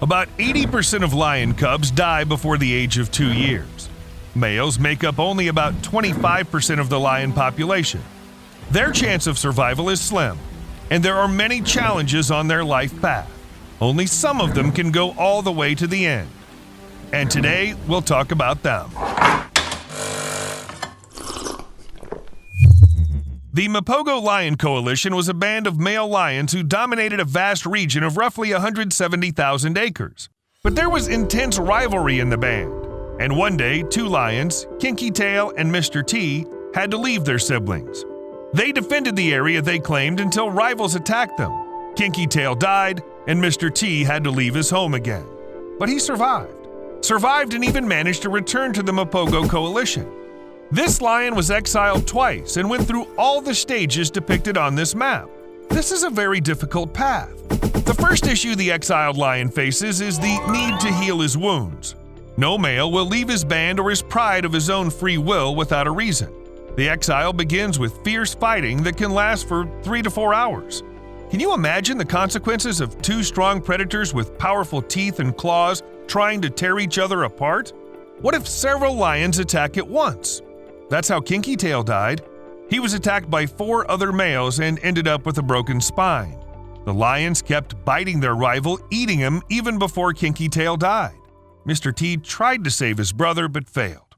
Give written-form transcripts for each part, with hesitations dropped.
About 80% of lion cubs die before the age of 2 years. Males make up only about 25% of the lion population. Their chance of survival is slim, and there are many challenges on their life path. Only some of them can go all the way to the end. And today, we'll talk about them. The Mapogo Lion Coalition was a band of male lions who dominated a vast region of roughly 170,000 acres. But there was intense rivalry in the band, and one day, two lions, Kinky Tail and Mr. T, had to leave their siblings. They defended the area they claimed until rivals attacked them. Kinky Tail died, and Mr. T had to leave his home again. But he survived and even managed to return to the Mapogo Coalition. This lion was exiled twice and went through all the stages depicted on this map. This is a very difficult path. The first issue the exiled lion faces is the need to heal his wounds. No male will leave his band or his pride of his own free will without a reason. The exile begins with fierce fighting that can last for 3 to 4 hours. Can you imagine the consequences of two strong predators with powerful teeth and claws trying to tear each other apart? What if several lions attack at once? That's how Kinky Tail died. He was attacked by 4 other males and ended up with a broken spine. The lions kept biting their rival, eating him even before Kinky Tail died. Mr. T tried to save his brother but failed.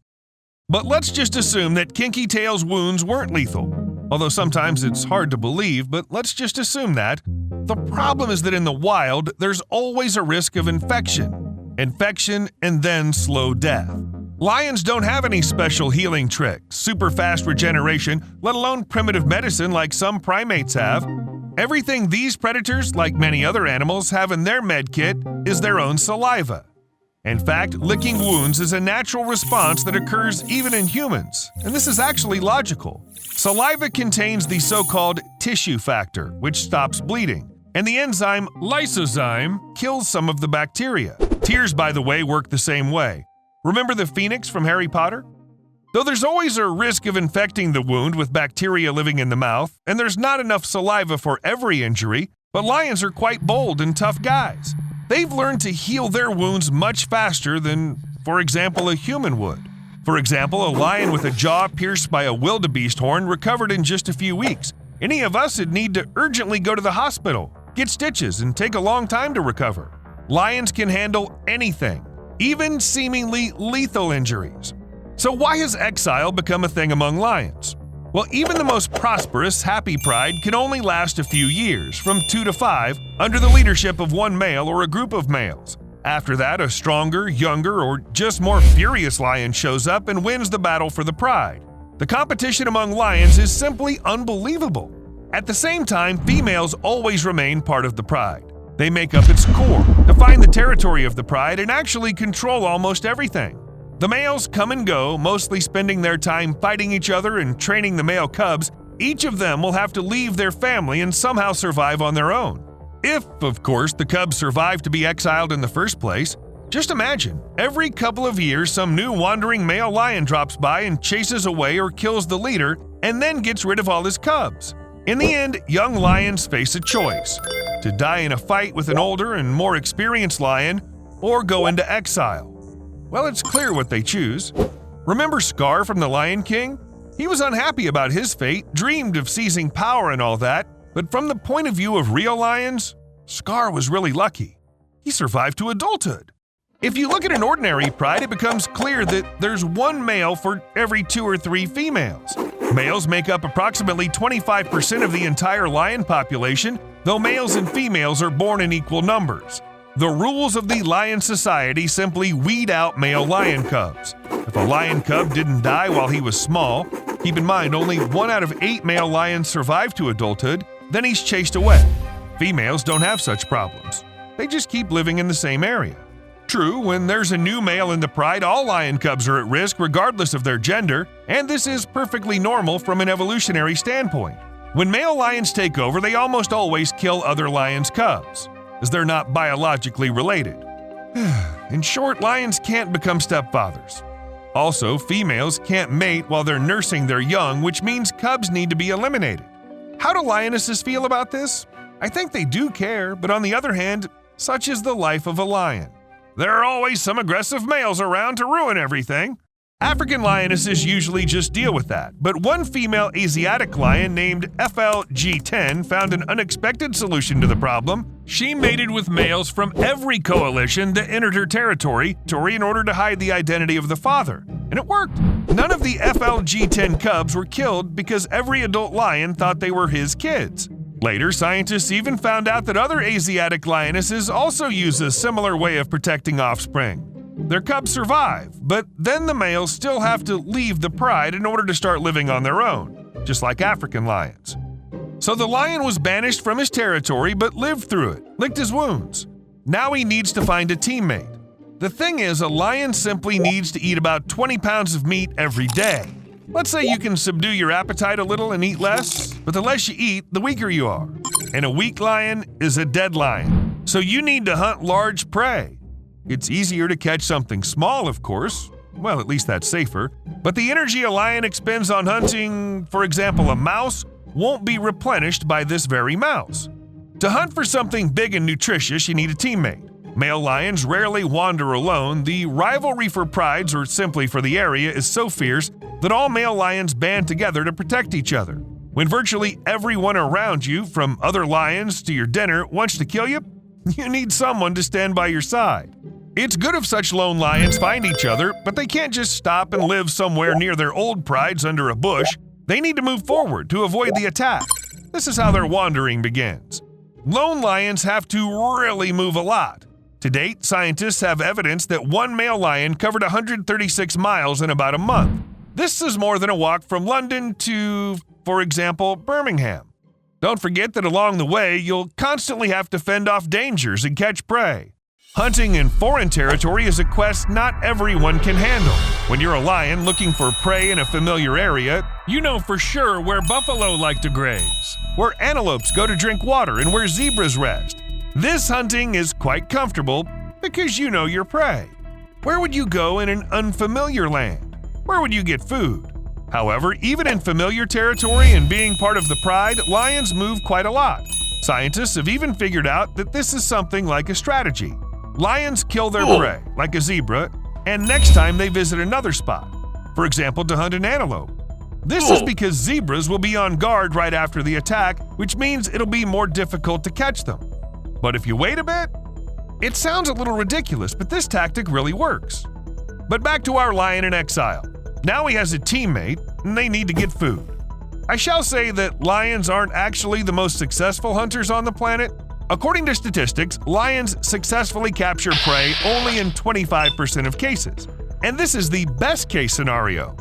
But let's just assume that Kinky Tail's wounds weren't lethal. Although sometimes it's hard to believe, but let's just assume that. The problem is that in the wild, there's always a risk of infection and then slow death. Lions don't have any special healing tricks, super fast regeneration, let alone primitive medicine like some primates have. Everything these predators, like many other animals, have in their med kit is their own saliva. In fact, licking wounds is a natural response that occurs even in humans, and this is actually logical. Saliva contains the so-called tissue factor, which stops bleeding, and the enzyme lysozyme kills some of the bacteria. Tears, by the way, work the same way. Remember the phoenix from Harry Potter? Though there's always a risk of infecting the wound with bacteria living in the mouth, and there's not enough saliva for every injury, but lions are quite bold and tough guys. They've learned to heal their wounds much faster than, for example, a human would. For example, a lion with a jaw pierced by a wildebeest horn recovered in just a few weeks. Any of us would need to urgently go to the hospital, get stitches, and take a long time to recover. Lions can handle anything, even seemingly lethal injuries. So why has exile become a thing among lions? Well, even the most prosperous, happy pride can only last a few years, from 2 to 5, under the leadership of one male or a group of males. After that, a stronger, younger, or just more furious lion shows up and wins the battle for the pride. The competition among lions is simply unbelievable. At the same time, females always remain part of the pride. They make up its core, define the territory of the pride, and actually control almost everything. The males come and go, mostly spending their time fighting each other and training the male cubs. Each of them will have to leave their family and somehow survive on their own. If, of course, the cubs survive to be exiled in the first place. Just imagine, every couple of years some new wandering male lion drops by and chases away or kills the leader and then gets rid of all his cubs. In the end, young lions face a choice: to die in a fight with an older and more experienced lion, or go into exile. Well, it's clear what they choose. Remember Scar from The Lion King? He was unhappy about his fate, dreamed of seizing power and all that, but from the point of view of real lions, Scar was really lucky. He survived to adulthood. If you look at an ordinary pride, it becomes clear that there's one male for every 2 or 3 females. Males make up approximately 25% of the entire lion population, though males and females are born in equal numbers. The rules of the lion society simply weed out male lion cubs. If a lion cub didn't die while he was small, keep in mind only 1 out of 8 male lions survive to adulthood, then he's chased away. Females don't have such problems. They just keep living in the same area. True, when there's a new male in the pride, all lion cubs are at risk regardless of their gender, and this is perfectly normal from an evolutionary standpoint. When male lions take over, they almost always kill other lions' cubs, as they're not biologically related. In short, lions can't become stepfathers. Also, females can't mate while they're nursing their young, which means cubs need to be eliminated. How do lionesses feel about this? I think they do care, but on the other hand, Such is the life of a lion. There are always some aggressive males around to ruin everything. African lionesses usually just deal with that, but one female Asiatic lion named FLG10 found an unexpected solution to the problem. She mated with males from every coalition that entered her territory in order to hide the identity of the father, and it worked. None of the FLG10 cubs were killed because every adult lion thought they were his kids. Later, scientists even found out that other Asiatic lionesses also use a similar way of protecting offspring. Their cubs survive, but then the males still have to leave the pride in order to start living on their own, just like African lions. So the lion was banished from his territory but lived through it, licked his wounds. Now he needs to find a teammate. The thing is, a lion simply needs to eat about 20 pounds of meat every day. Let's say you can subdue your appetite a little and eat less, but the less you eat, the weaker you are. And a weak lion is a dead lion, so you need to hunt large prey. It's easier to catch something small, of course. Well, at least that's safer. But the energy a lion expends on hunting, for example, a mouse, won't be replenished by this very mouse. To hunt for something big and nutritious, you need a teammate. Male lions rarely wander alone. The rivalry for prides, or simply for the area, is so fierce that all male lions band together to protect each other. When virtually everyone around you, from other lions to your dinner, wants to kill you, you need someone to stand by your side. It's good if such lone lions find each other, but they can't just stop and live somewhere near their old prides under a bush. They need to move forward to avoid the attack. This is how their wandering begins. Lone lions have to really move a lot. To date, scientists have evidence that one male lion covered 136 miles in about a month. This is more than a walk from London to, for example, Birmingham. Don't forget that along the way, you'll constantly have to fend off dangers and catch prey. Hunting in foreign territory is a quest not everyone can handle. When you're a lion looking for prey in a familiar area, you know for sure where buffalo like to graze, where antelopes go to drink water, and where zebras rest. This hunting is quite comfortable because you know your prey. Where would you go in an unfamiliar land? Where would you get food? However, even in familiar territory and being part of the pride, lions move quite a lot. Scientists have even figured out that this is something like a strategy. Lions kill their prey, like a zebra, and next time they visit another spot, for example, to hunt an antelope. This is because zebras will be on guard right after the attack, which means it'll be more difficult to catch them. But if you wait a bit, it sounds a little ridiculous, but this tactic really works. But back to our lion in exile. Now he has a teammate, and they need to get food. I shall say that lions aren't actually the most successful hunters on the planet. According to statistics, lions successfully capture prey only in 25% of cases, and this is the best case scenario.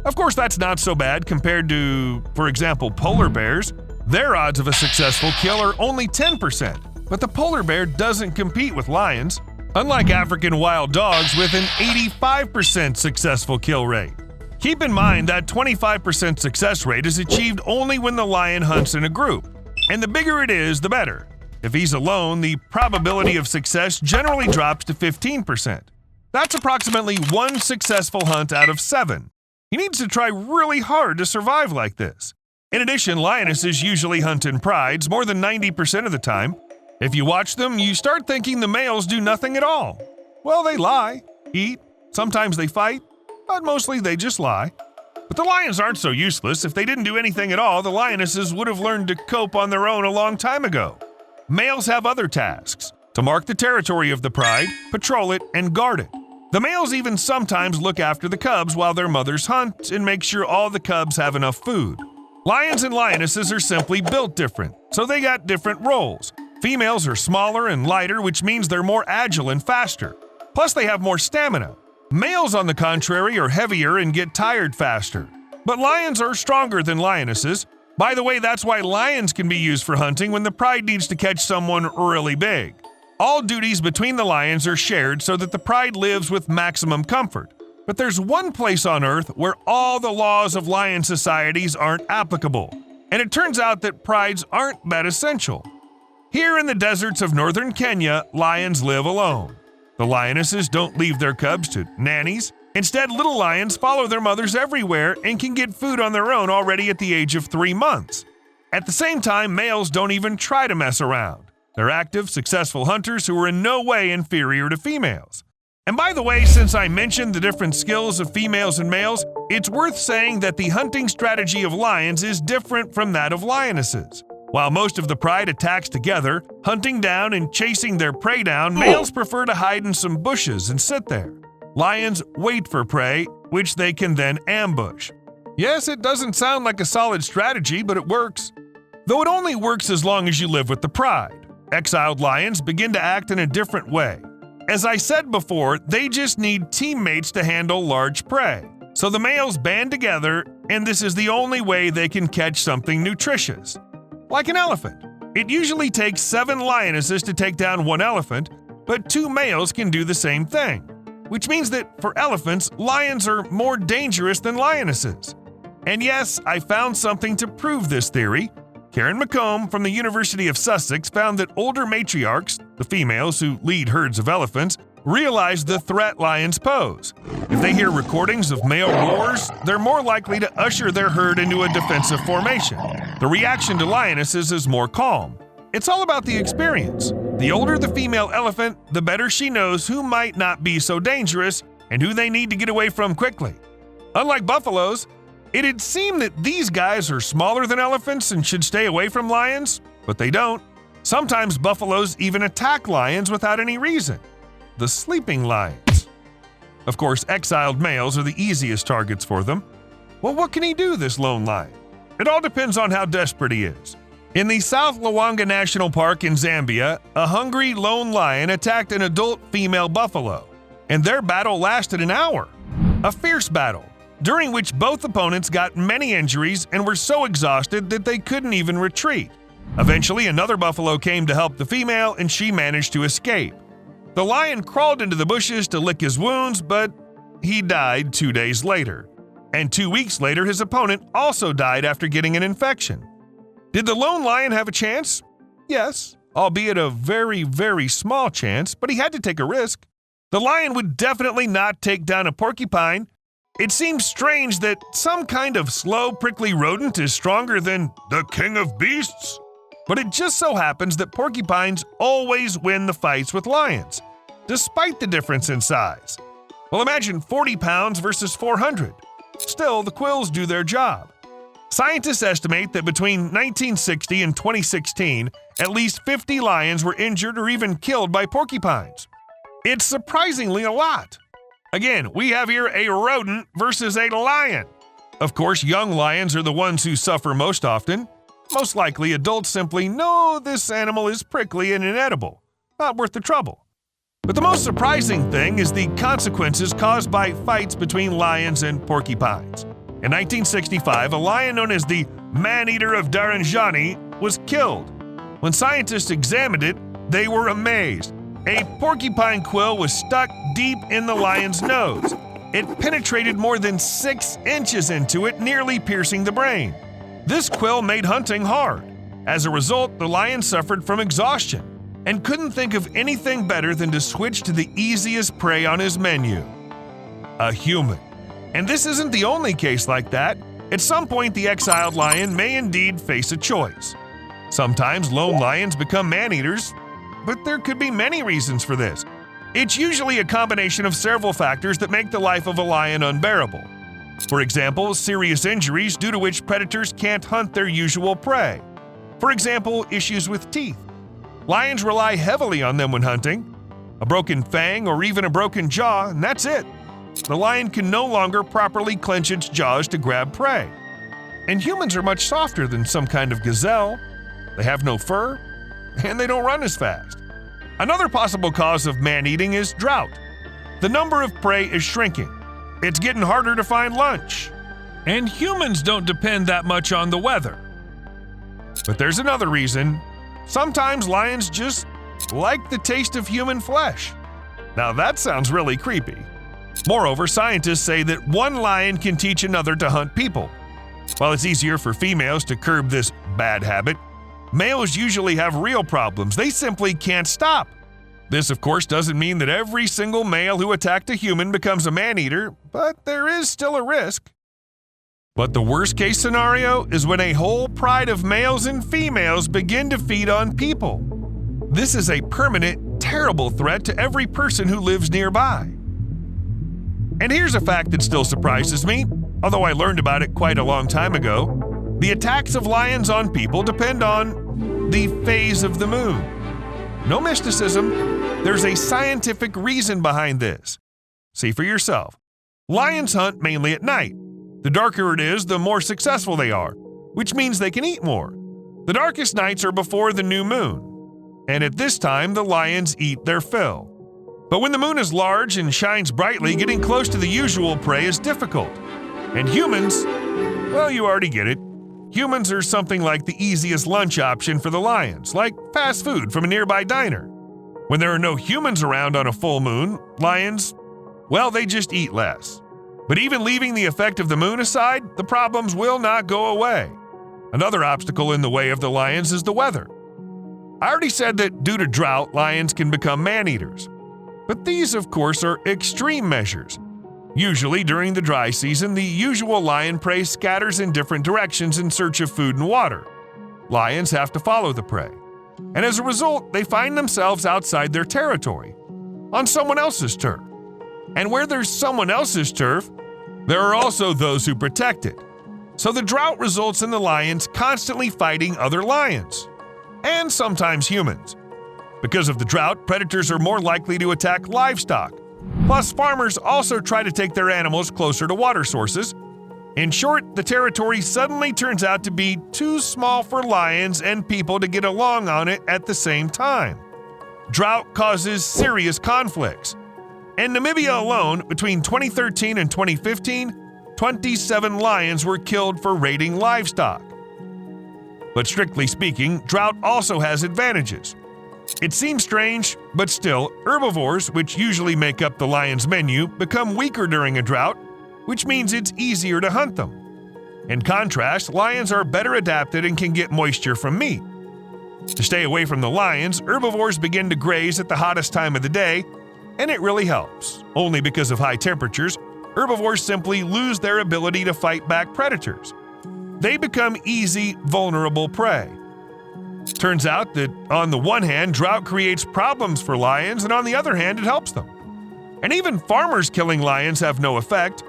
Of course, that's not so bad compared to, for example, polar bears. Their odds of a successful kill are only 10%, but the polar bear doesn't compete with lions, unlike African wild dogs with an 85% successful kill rate. Keep in mind that 25% success rate is achieved only when the lion hunts in a group, and the bigger it is, the better. If he's alone, the probability of success generally drops to 15%. That's approximately one successful hunt out of 7. He needs to try really hard to survive like this. In addition, lionesses usually hunt in prides more than 90% of the time. If you watch them, you start thinking the males do nothing at all. Well, they lie, eat, sometimes they fight, but mostly they just lie. But the lions aren't so useless. If they didn't do anything at all, the lionesses would have learned to cope on their own a long time ago. Males have other tasks: to mark the territory of the pride, patrol it, and guard it. The males even sometimes look after the cubs while their mothers hunt and make sure all the cubs have enough food. Lions and lionesses are simply built different, so they got different roles. Females are smaller and lighter, which means they're more agile and faster. Plus, they have more stamina. Males, on the contrary, are heavier and get tired faster. But lions are stronger than lionesses. By the way, that's why lions can be used for hunting when the pride needs to catch someone really big. All duties between the lions are shared so that the pride lives with maximum comfort. But there's one place on Earth where all the laws of lion societies aren't applicable. And it turns out that prides aren't that essential. Here in the deserts of northern Kenya, lions live alone. The lionesses don't leave their cubs to nannies. Instead, little lions follow their mothers everywhere and can get food on their own already at the age of 3 months. At the same time, males don't even try to mess around. They're active, successful hunters who are in no way inferior to females. And by the way, since I mentioned the different skills of females and males, it's worth saying that the hunting strategy of lions is different from that of lionesses. While most of the pride attacks together, hunting down and chasing their prey down, males prefer to hide in some bushes and sit there. Lions wait for prey, which they can then ambush. Yes, it doesn't sound like a solid strategy, but it works. Though it only works as long as you live with the pride. Exiled lions begin to act in a different way. As I said before, they just need teammates to handle large prey. So the males band together, and this is the only way they can catch something nutritious. Like an elephant. It usually takes 7 lionesses to take down 1 elephant, but 2 males can do the same thing. Which means that for elephants, lions are more dangerous than lionesses. And yes, I found something to prove this theory. Karen McComb from the University of Sussex found that older matriarchs, the females who lead herds of elephants, realize the threat lions pose. If they hear recordings of male roars, they're more likely to usher their herd into a defensive formation. The reaction to lionesses is more calm. It's all about the experience. The older the female elephant, the better she knows who might not be so dangerous and who they need to get away from quickly. Unlike buffaloes, it'd seem that these guys are smaller than elephants and should stay away from lions, but they don't. Sometimes buffaloes even attack lions without any reason. The sleeping lions. Of course, exiled males are the easiest targets for them. Well, what can he do, this lone lion? It all depends on how desperate he is. In the South Luangwa National Park in Zambia, a hungry lone lion attacked an adult female buffalo, and their battle lasted an hour. A fierce battle, during which both opponents got many injuries and were so exhausted that they couldn't even retreat. Eventually, another buffalo came to help the female, and she managed to escape. The lion crawled into the bushes to lick his wounds, but he died 2 days later. And 2 weeks later, his opponent also died after getting an infection. Did the lone lion have a chance? Yes, albeit a very, very small chance, but he had to take a risk. The lion would definitely not take down a porcupine. It seems strange that some kind of slow, prickly rodent is stronger than the king of beasts. But it just so happens that porcupines always win the fights with lions, despite the difference in size. Well, imagine 40 pounds versus 400. Still, the quills do their job. Scientists estimate that between 1960 and 2016, at least 50 lions were injured or even killed by porcupines. It's surprisingly a lot. Again, we have here a rodent versus a lion. Of course, young lions are the ones who suffer most often. Most likely, adults simply know this animal is prickly and inedible, not worth the trouble. But the most surprising thing is the consequences caused by fights between lions and porcupines. In 1965, a lion known as the man-eater of Daranjani was killed. When scientists examined it, they were amazed. A porcupine quill was stuck deep in the lion's nose. It penetrated more than 6 inches into it, nearly piercing the brain. This quill made hunting hard. As a result, the lion suffered from exhaustion and couldn't think of anything better than to switch to the easiest prey on his menu: a human. And this isn't the only case like that. At some point, the exiled lion may indeed face a choice. Sometimes lone lions become man-eaters, but there could be many reasons for this. It's usually a combination of several factors that make the life of a lion unbearable. For example, serious injuries due to which predators can't hunt their usual prey. For example, issues with teeth. Lions rely heavily on them when hunting. A broken fang or even a broken jaw, and that's it. The lion can no longer properly clench its jaws to grab prey. And humans are much softer than some kind of gazelle. They have no fur, and they don't run as fast. Another possible cause of man-eating is drought. The number of prey is shrinking. It's getting harder to find lunch. And humans don't depend that much on the weather. But there's another reason. Sometimes lions just like the taste of human flesh. Now that sounds really creepy. Moreover, scientists say that one lion can teach another to hunt people. While it's easier for females to curb this bad habit, males usually have real problems. They simply can't stop. This, of course, doesn't mean that every single male who attacked a human becomes a man-eater, but there is still a risk. But the worst-case scenario is when a whole pride of males and females begin to feed on people. This is a permanent, terrible threat to every person who lives nearby. And here's a fact that still surprises me, although I learned about it quite a long time ago. The attacks of lions on people depend on the phase of the moon. No mysticism, there's a scientific reason behind this. See for yourself. Lions hunt mainly at night. The darker it is, the more successful they are, which means they can eat more. The darkest nights are before the new moon, and at this time the lions eat their fill. But when the moon is large and shines brightly, getting close to the usual prey is difficult. And humans, well, you already get it. Humans are something like the easiest lunch option for the lions, like fast food from a nearby diner. When there are no humans around on a full moon, lions, well, they just eat less. But even leaving the effect of the moon aside, the problems will not go away. Another obstacle in the way of the lions is the weather. I already said that due to drought, lions can become man-eaters. But these, of course, are extreme measures. Usually during the dry season, the usual lion prey scatters in different directions in search of food and water. Lions have to follow the prey. And as a result, they find themselves outside their territory, on someone else's turf. And where there's someone else's turf, there are also those who protect it. So the drought results in the lions constantly fighting other lions, and sometimes humans. Because of the drought, predators are more likely to attack livestock. Plus, farmers also try to take their animals closer to water sources. In short, the territory suddenly turns out to be too small for lions and people to get along on it at the same time. Drought causes serious conflicts. In Namibia alone, between 2013 and 2015, 27 lions were killed for raiding livestock. But strictly speaking, drought also has advantages. It seems strange, but still, herbivores, which usually make up the lion's menu, become weaker during a drought, which means it's easier to hunt them. In contrast, lions are better adapted and can get moisture from meat. To stay away from the lions, herbivores begin to graze at the hottest time of the day, and it really helps. Only because of high temperatures, herbivores simply lose their ability to fight back predators. They become easy, vulnerable prey. Turns out that on the one hand, drought creates problems for lions, and on the other hand, it helps them. And even farmers killing lions have no effect.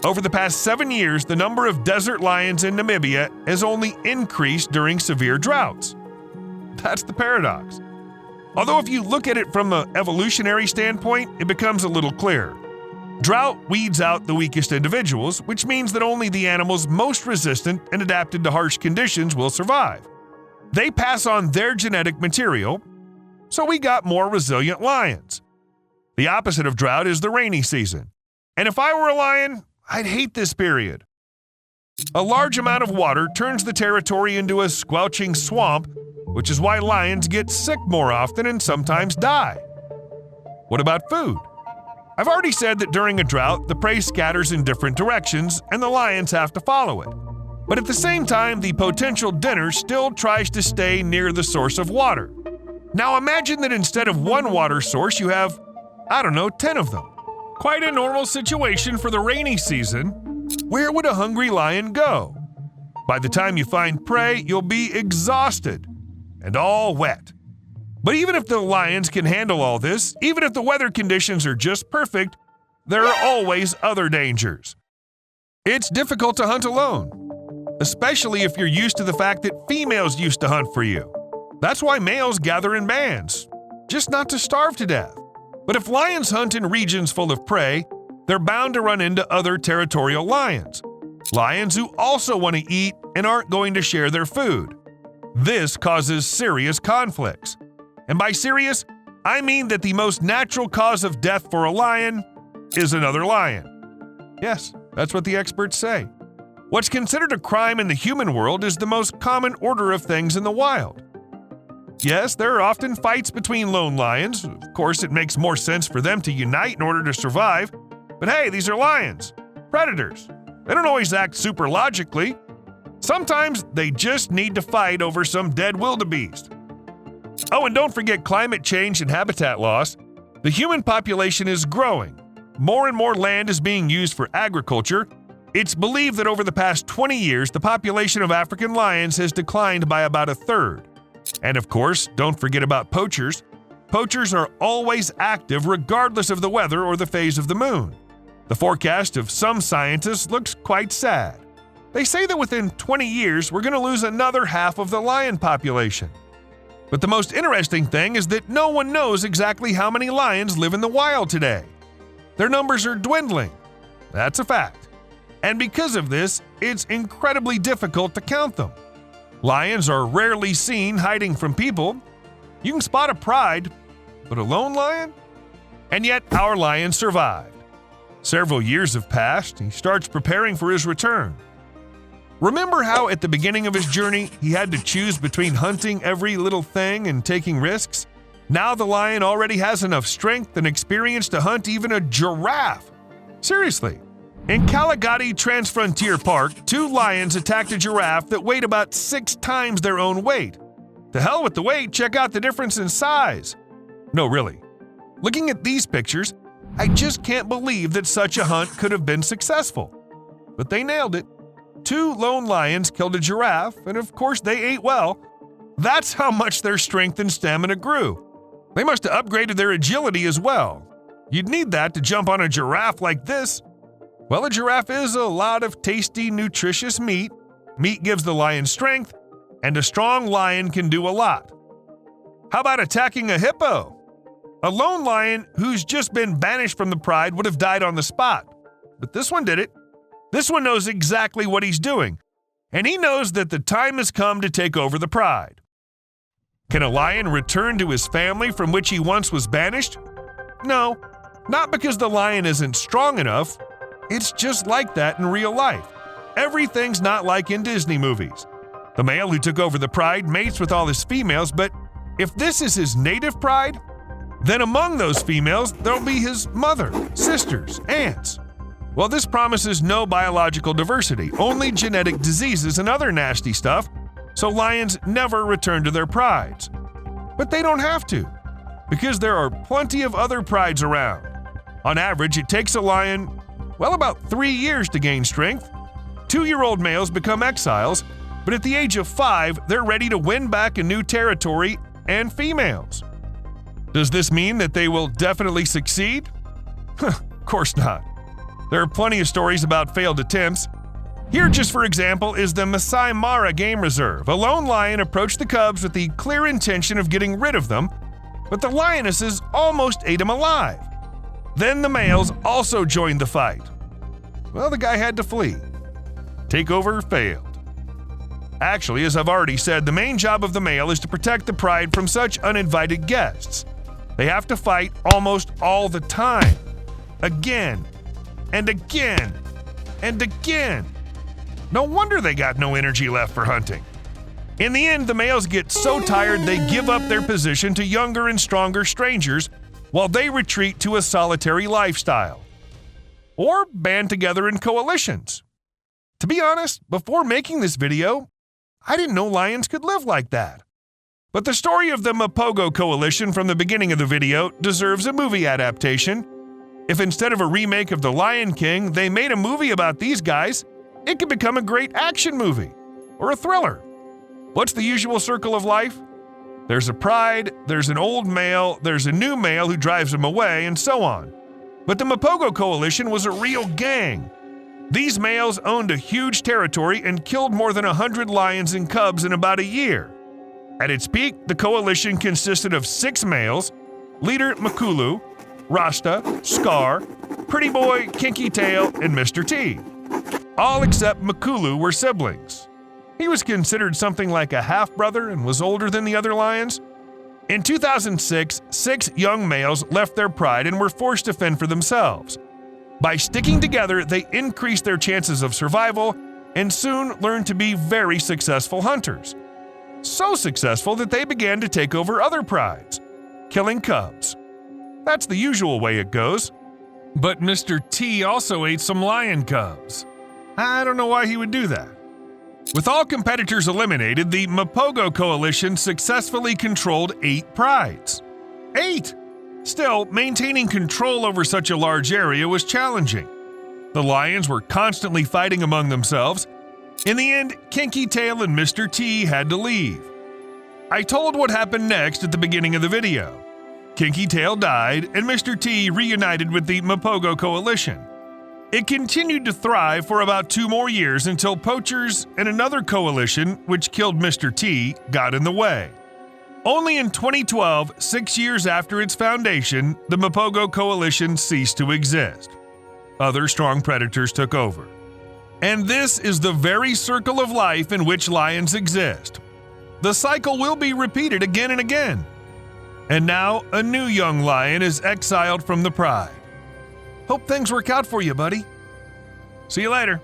Over the past 7 years, the number of desert lions in Namibia has only increased during severe droughts. That's the paradox. Although if you look at it from an evolutionary standpoint, it becomes a little clearer. Drought weeds out the weakest individuals, which means that only the animals most resistant and adapted to harsh conditions will survive. They pass on their genetic material, so we got more resilient lions. The opposite of drought is the rainy season. And if I were a lion, I'd hate this period. A large amount of water turns the territory into a squelching swamp, which is why lions get sick more often and sometimes die. What about food? I've already said that during a drought, the prey scatters in different directions and the lions have to follow it. But at the same time, the potential dinner still tries to stay near the source of water. Now imagine that instead of one water source, you have, 10 of them. Quite a normal situation for the rainy season. Where would a hungry lion go? By the time you find prey, you'll be exhausted and all wet. But even if the lions can handle all this, even if the weather conditions are just perfect, there are always other dangers. It's difficult to hunt alone, especially if you're used to the fact that females used to hunt for you. That's why males gather in bands, just not to starve to death. But if lions hunt in regions full of prey, they're bound to run into other territorial lions. Lions who also want to eat and aren't going to share their food. This causes serious conflicts. And by serious, I mean that the most natural cause of death for a lion is another lion. Yes, that's what the experts say. What's considered a crime in the human world is the most common order of things in the wild. Yes, there are often fights between lone lions. Of course, it makes more sense for them to unite in order to survive. But hey, these are lions, predators. They don't always act super logically. Sometimes they just need to fight over some dead wildebeest. Oh, and don't forget climate change and habitat loss. The human population is growing. More and more land is being used for agriculture. It's believed that over the past 20 years, the population of African lions has declined by about a third. And of course, don't forget about poachers. Poachers are always active regardless of the weather or the phase of the moon. The forecast of some scientists looks quite sad. They say that within 20 years, we're going to lose another half of the lion population. But the most interesting thing is that no one knows exactly how many lions live in the wild today. Their numbers are dwindling. That's a fact. And because of this, it's incredibly difficult to count them. Lions are rarely seen hiding from people. You can spot a pride, but a lone lion? And yet our lion survived. Several years have passed. He starts preparing for his return. Remember how at the beginning of his journey, he had to choose between hunting every little thing and taking risks? Now the lion already has enough strength and experience to hunt even a giraffe. Seriously. In Caligati Transfrontier Park, 2 lions attacked a giraffe that weighed about 6 times their own weight. To hell with the weight, check out the difference in size. No, really. Looking at these pictures, I just can't believe that such a hunt could have been successful. But they nailed it. 2 lone lions killed a giraffe, and of course they ate well. That's how much their strength and stamina grew. They must have upgraded their agility as well. You'd need that to jump on a giraffe like this. Well, a giraffe is a lot of tasty, nutritious meat. Meat gives the lion strength, and a strong lion can do a lot. How about attacking a hippo? A lone lion who's just been banished from the pride would have died on the spot. But this one did it. This one knows exactly what he's doing, and he knows that the time has come to take over the pride. Can a lion return to his family from which he once was banished? No, not because the lion isn't strong enough. It's just like that in real life. Everything's not like in Disney movies. The male who took over the pride mates with all his females, but if this is his native pride, then among those females, there'll be his mother, sisters, aunts. Well, this promises no biological diversity, only genetic diseases and other nasty stuff, so lions never return to their prides. But they don't have to, because there are plenty of other prides around. On average, it takes a lion, well, about 3 years to gain strength. 2-year-old males become exiles, but at the age of 5, they're ready to win back a new territory and females. Does this mean that they will definitely succeed? Of course not. There are plenty of stories about failed attempts. Here, just for example, is the Masai Mara Game Reserve. A lone lion approached the cubs with the clear intention of getting rid of them, but the lionesses almost ate him alive. Then the males also joined the fight. Well, the guy had to flee. Takeover failed. Actually, as I've already said, the main job of the male is to protect the pride from such uninvited guests. They have to fight almost all the time. Again, and again, and again. No wonder they got no energy left for hunting. In the end, the males get so tired they give up their position to younger and stronger strangers while they retreat to a solitary lifestyle. Or band together in coalitions. To be honest, before making this video, I didn't know lions could live like that. But the story of the Mapogo coalition from the beginning of the video deserves a movie adaptation. If instead of a remake of The Lion King, they made a movie about these guys, it could become a great action movie or a thriller. What's the usual circle of life? There's a pride, there's an old male, there's a new male who drives them away, and so on. But the Mapogo coalition was a real gang. These males owned a huge territory and killed more than 100 lions and cubs in about a year. At its peak, the coalition consisted of 6 males, leader Makulu, Rasta, Scar, Pretty Boy, Kinky Tail, and Mr. T. All except Makulu were siblings. He was considered something like a half-brother and was older than the other lions. In 2006, 6 young males left their pride and were forced to fend for themselves. By sticking together, they increased their chances of survival and soon learned to be very successful hunters. So successful that they began to take over other prides, killing cubs. That's the usual way it goes. But Mr. T also ate some lion cubs. I don't know why he would do that. With all competitors eliminated, the Mapogo coalition successfully controlled 8 prides. 8! Still, maintaining control over such a large area was challenging. The lions were constantly fighting among themselves. In the end, Kinky Tail and Mr. T had to leave. I told what happened next at the beginning of the video. Kinky Tail died, and Mr. T reunited with the Mapogo coalition. It continued to thrive for about 2 more years until poachers and another coalition, which killed Mr. T, got in the way. Only in 2012, 6 years after its foundation, the Mapogo coalition ceased to exist. Other strong predators took over. And this is the very circle of life in which lions exist. The cycle will be repeated again and again. And now a new young lion is exiled from the pride. Hope things work out for you, buddy. See you later.